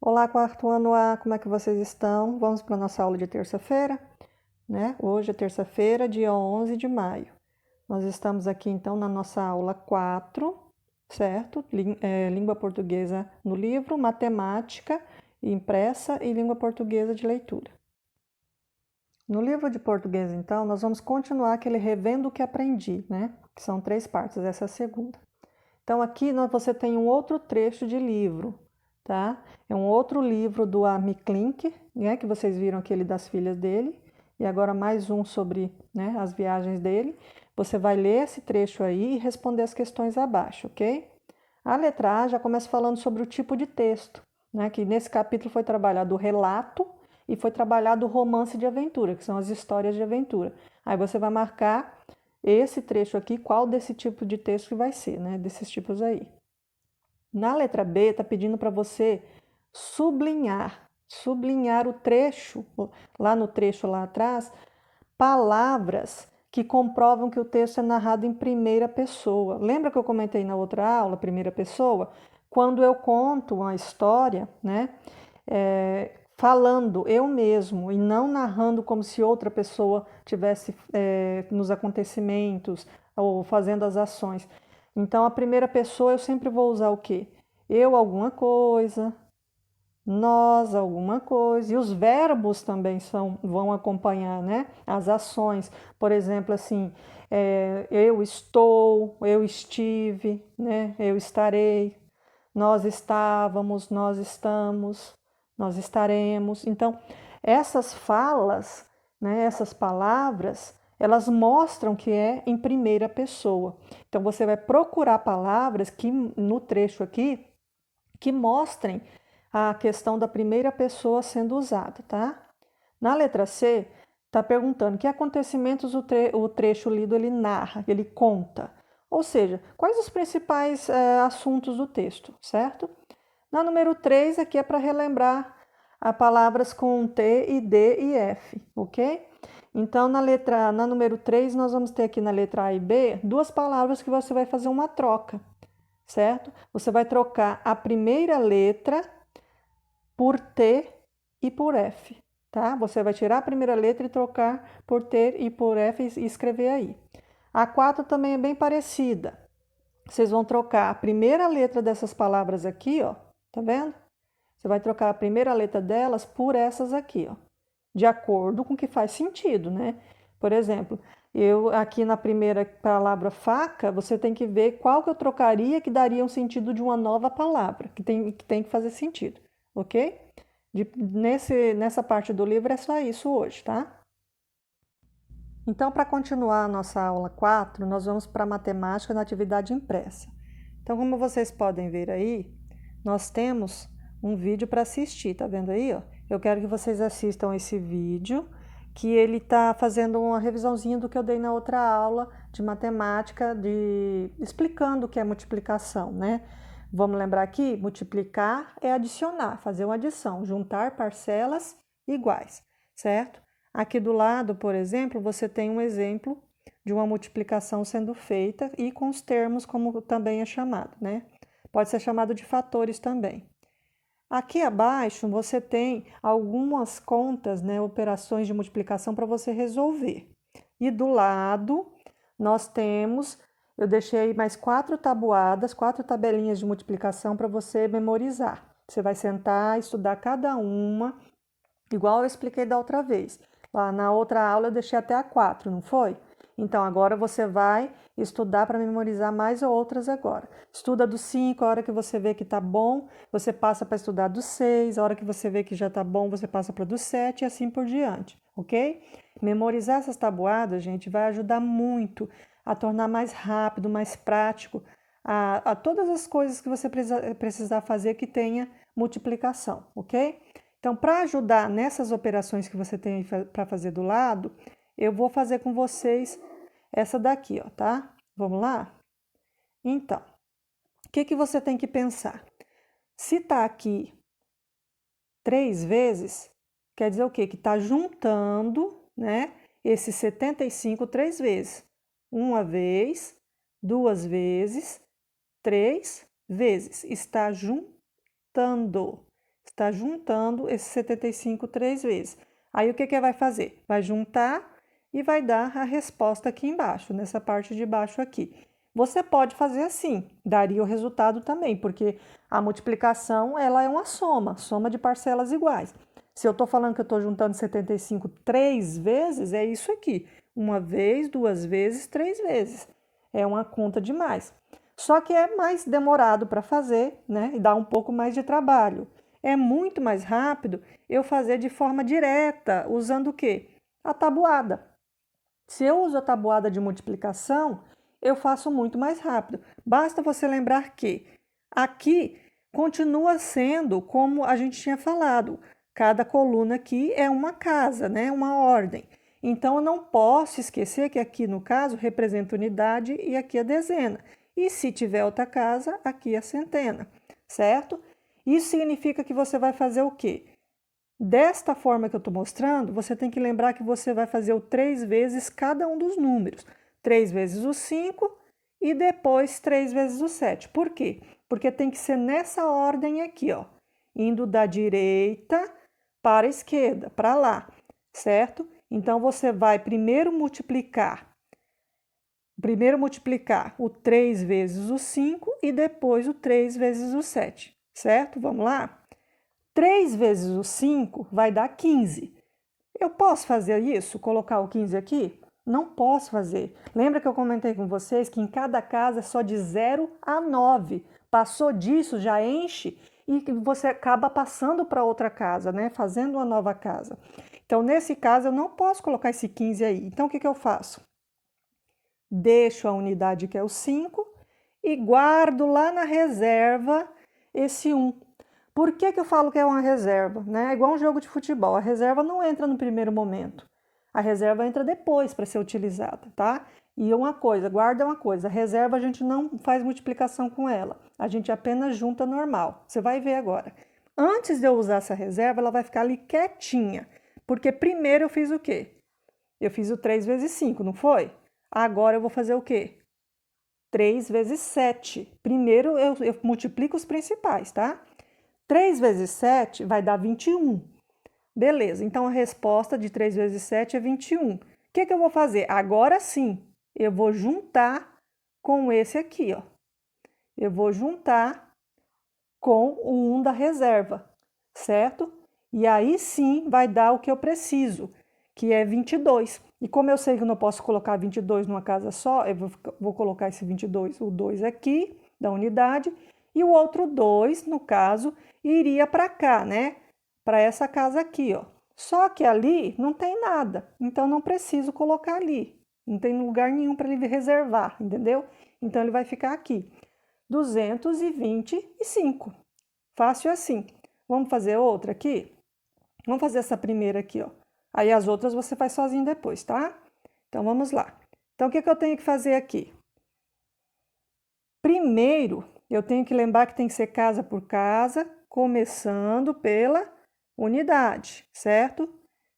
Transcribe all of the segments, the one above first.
Olá, quarto ano A, como é que vocês estão? Vamos para a nossa aula de terça-feira, né? Hoje é terça-feira, dia 11 de maio. Nós estamos aqui, então, na nossa aula 4, certo? Língua portuguesa no livro, matemática impressa e língua portuguesa de leitura. No livro de português, então, nós vamos continuar aquele revendo o que aprendi, né? Que são 3 partes, essa é a segunda. Então, aqui você tem um outro trecho de livro, tá? É um outro livro do Amy Klink, né? Que vocês viram aquele das filhas dele. E agora mais um sobre, né, as viagens dele. Você vai ler esse trecho aí e responder as questões abaixo, ok? A letra A já começa falando sobre o tipo de texto, né? Que nesse capítulo foi trabalhado o relato e foi trabalhado o romance de aventura, que são as histórias de aventura. Aí você vai marcar esse trecho aqui, qual desse tipo de texto que vai ser, né? Desses tipos aí. Na letra B, está pedindo para você sublinhar o trecho, lá no trecho lá atrás, palavras que comprovam que o texto é narrado em primeira pessoa. Lembra que eu comentei na outra aula, primeira pessoa? Quando eu conto uma história, né? Falando eu mesmo e não narrando como se outra pessoa tivesse nos acontecimentos ou fazendo as ações. Então, a primeira pessoa eu sempre vou usar o quê? Eu alguma coisa, nós alguma coisa, e os verbos também vão acompanhar, né? As ações, por exemplo, assim, eu estou, eu estive, né? Eu estarei, nós estávamos, nós estamos, nós estaremos. Então, essas falas, né, essas palavras, elas mostram que é em primeira pessoa. Então, você vai procurar palavras que no trecho aqui que mostrem a questão da primeira pessoa sendo usada, tá? Na letra C, está perguntando que acontecimentos o trecho lido ele narra, ele conta. Ou seja, quais os principais assuntos do texto, certo? Na número 3, aqui é para relembrar as palavras com T e D e F, ok? Então, na número 3, nós vamos ter aqui na letra A e B duas palavras que você vai fazer uma troca, certo? Você vai trocar a primeira letra por T e por F, tá? Você vai tirar a primeira letra e trocar por T e por F e escrever aí. A 4 também é bem parecida. Vocês vão trocar a primeira letra dessas palavras aqui, ó, tá vendo? Você vai trocar a primeira letra delas por essas aqui, ó, de acordo com o que faz sentido, né? Por exemplo, eu aqui na primeira palavra faca, você tem que ver qual que eu trocaria que daria um sentido de uma nova palavra, que tem que fazer sentido, ok? Nessa parte do livro é só isso hoje, tá? Então, para continuar a nossa aula 4, nós vamos para a matemática na atividade impressa. Então, como vocês podem ver aí, nós temos um vídeo para assistir, tá vendo aí, ó? Eu quero que vocês assistam esse vídeo, que ele está fazendo uma revisãozinha do que eu dei na outra aula de matemática, explicando o que é multiplicação, né? Vamos lembrar aqui, multiplicar é adicionar, fazer uma adição, juntar parcelas iguais, certo? Aqui do lado, por exemplo, você tem um exemplo de uma multiplicação sendo feita e com os termos como também é chamado, né? Pode ser chamado de fatores também. Aqui abaixo você tem algumas contas, né, operações de multiplicação para você resolver. E do lado nós temos, eu deixei mais 4 tabuadas, 4 tabelinhas de multiplicação para você memorizar. Você vai sentar, estudar cada uma, igual eu expliquei da outra vez. Lá na outra aula eu deixei até a 4, não foi? Então agora você vai estudar para memorizar mais outras agora. Estuda do 5, a hora que você vê que tá bom, você passa para estudar do 6, a hora que você vê que já tá bom, você passa para do 7 e assim por diante, ok? Memorizar essas tabuadas, gente, vai ajudar muito a tornar mais rápido, mais prático a todas as coisas que você precisar fazer que tenha multiplicação, ok? Então, para ajudar nessas operações que você tem para fazer do lado, eu vou fazer com vocês essa daqui, ó, tá? Vamos lá? Então, o que você tem que pensar? Se tá aqui 3 vezes, quer dizer o quê? Que tá juntando, né, esse 75 3 vezes. Uma vez, 2 vezes, 3 vezes. Está juntando. está juntando esses 75 três vezes. Aí o que vai fazer? Vai juntar e vai dar a resposta aqui embaixo, nessa parte de baixo aqui. Você pode fazer assim, daria o resultado também, porque a multiplicação ela é uma soma de parcelas iguais. Se eu estou falando que eu estou juntando 75 três vezes, é isso aqui. Uma vez, duas vezes, três vezes. É uma conta demais. Só que é mais demorado para fazer, né? E dá um pouco mais de trabalho. É muito mais rápido eu fazer de forma direta, usando o quê? A tabuada. Se eu uso a tabuada de multiplicação, eu faço muito mais rápido. Basta você lembrar que aqui continua sendo como a gente tinha falado. Cada coluna aqui é uma casa, né? Uma ordem. Então, eu não posso esquecer que aqui, no caso, representa unidade e aqui a dezena. E se tiver outra casa, aqui a centena, certo? Isso significa que você vai fazer o quê? Desta forma que eu estou mostrando, você tem que lembrar que você vai fazer o 3 vezes cada um dos números. 3 vezes o 5 e depois 3 vezes o 7. Por quê? Porque tem que ser nessa ordem aqui, ó. Indo da direita para a esquerda, para lá, certo? Então, você vai primeiro multiplicar o 3 vezes o 5 e depois o 3 vezes o 7, certo? Vamos lá? 3 vezes o 5 vai dar 15. Eu posso fazer isso? Colocar o 15 aqui? Não posso fazer. Lembra que eu comentei com vocês que em cada casa é só de 0 a 9. Passou disso, já enche e você acaba passando para outra casa, né? Fazendo uma nova casa. Então, nesse caso, eu não posso colocar esse 15 aí. Então, o que eu faço? Deixo a unidade que é o 5 e guardo lá na reserva esse 1. Por que eu falo que é uma reserva? Né? É igual um jogo de futebol. A reserva não entra no primeiro momento. A reserva entra depois para ser utilizada, tá? E uma coisa, guarda uma coisa, a reserva a gente não faz multiplicação com ela. A gente apenas junta normal. Você vai ver agora. Antes de eu usar essa reserva, ela vai ficar ali quietinha. Porque primeiro eu fiz o quê? Eu fiz o 3 vezes 5, não foi? Agora eu vou fazer o quê? 3 vezes 7. Primeiro eu multiplico os principais, tá? 3 vezes 7 vai dar 21. Beleza, então a resposta de 3 vezes 7 é 21. O que eu vou fazer? Agora sim, eu vou juntar com esse aqui, ó. Eu vou juntar com o 1 da reserva, certo? E aí sim vai dar o que eu preciso, que é 22. E como eu sei que eu não posso colocar 22 numa casa só, eu vou colocar esse 22, o 2 aqui, da unidade, e o outro 2, no caso, iria para cá, né? Para essa casa aqui, ó. Só que ali não tem nada, então não preciso colocar ali. Não tem lugar nenhum para ele reservar, entendeu? Então ele vai ficar aqui. 225. Fácil assim. Vamos fazer outra aqui? Vamos fazer essa primeira aqui, ó. Aí as outras você faz sozinho depois, tá? Então vamos lá. Então o que eu tenho que fazer aqui? Primeiro, eu tenho que lembrar que tem que ser casa por casa, começando pela unidade, certo?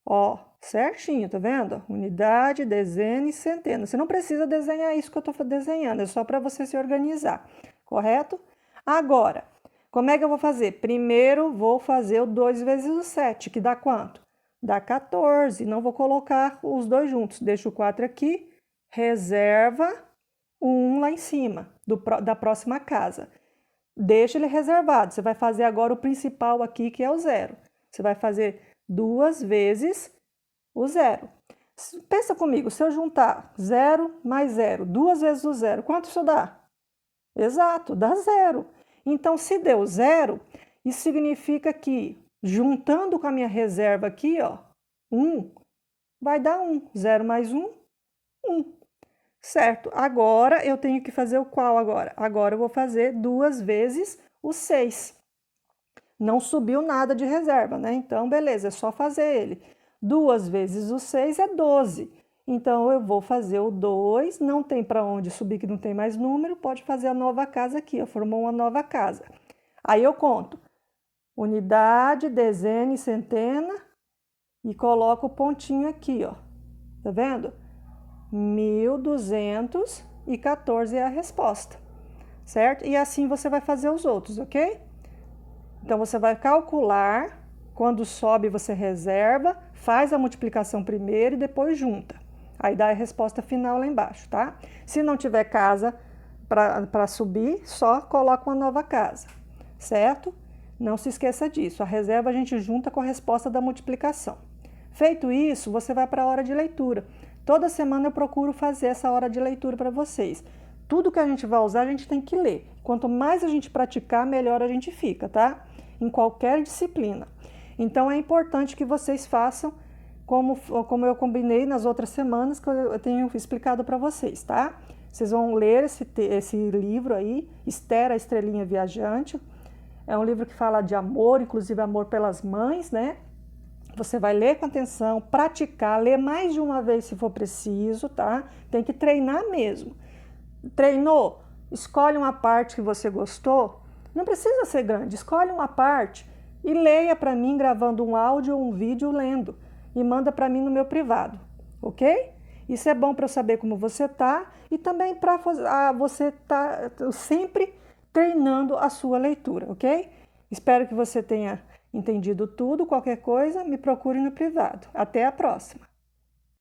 Ó, certinho, tá vendo? Unidade, dezena e centena. Você não precisa desenhar isso que eu tô desenhando, é só para você se organizar, correto? Agora, como é que eu vou fazer? Primeiro, vou fazer o 2 vezes o 7, que dá quanto? Dá 14. Não vou colocar os dois juntos. Deixo o 4 aqui, reserva o 1 lá em cima, da próxima casa. Deixa ele reservado. Você vai fazer agora o principal aqui, que é o 0. Você vai fazer 2 vezes o 0. Pensa comigo, se eu juntar 0 mais 0, 2 vezes o 0, quanto isso dá? Exato, dá 0. Então, se deu 0, isso significa que, juntando com a minha reserva aqui, ó, 1, vai dar 1. 0 mais 1, 1. Certo, agora eu tenho que fazer o qual agora? Agora eu vou fazer 2 vezes o 6. Não subiu nada de reserva, né? Então, beleza, é só fazer ele. 2 vezes o 6 é 12. Então, eu vou fazer o 2, não tem para onde subir que não tem mais número, pode fazer a nova casa aqui, ó, formou uma nova casa. Aí eu conto unidade, dezena e centena e coloco o pontinho aqui, ó. Tá vendo? 1.214 é a resposta, certo? E assim você vai fazer os outros, ok? Então, você vai calcular, quando sobe você reserva, faz a multiplicação primeiro e depois junta. Aí dá a resposta final lá embaixo, tá? Se não tiver casa para subir, só coloca uma nova casa, certo? Não se esqueça disso. A reserva a gente junta com a resposta da multiplicação. Feito isso, você vai para a hora de leitura. Toda semana eu procuro fazer essa hora de leitura para vocês. Tudo que a gente vai usar, a gente tem que ler. Quanto mais a gente praticar, melhor a gente fica, tá? Em qualquer disciplina. Então, é importante que vocês façam como eu combinei nas outras semanas, que eu tenho explicado para vocês, tá? Vocês vão ler esse livro aí, Esther, a Estrelinha Viajante. É um livro que fala de amor, inclusive amor pelas mães, né? Você vai ler com atenção, praticar, ler mais de uma vez se for preciso, tá? Tem que treinar mesmo. Treinou? Escolhe uma parte que você gostou. Não precisa ser grande, escolhe uma parte e leia para mim gravando um áudio ou um vídeo lendo e manda para mim no meu privado, ok? Isso é bom para eu saber como você tá e também para você estar sempre treinando a sua leitura, ok? Espero que você tenha entendido tudo. Qualquer coisa, me procure no privado. Até a próxima!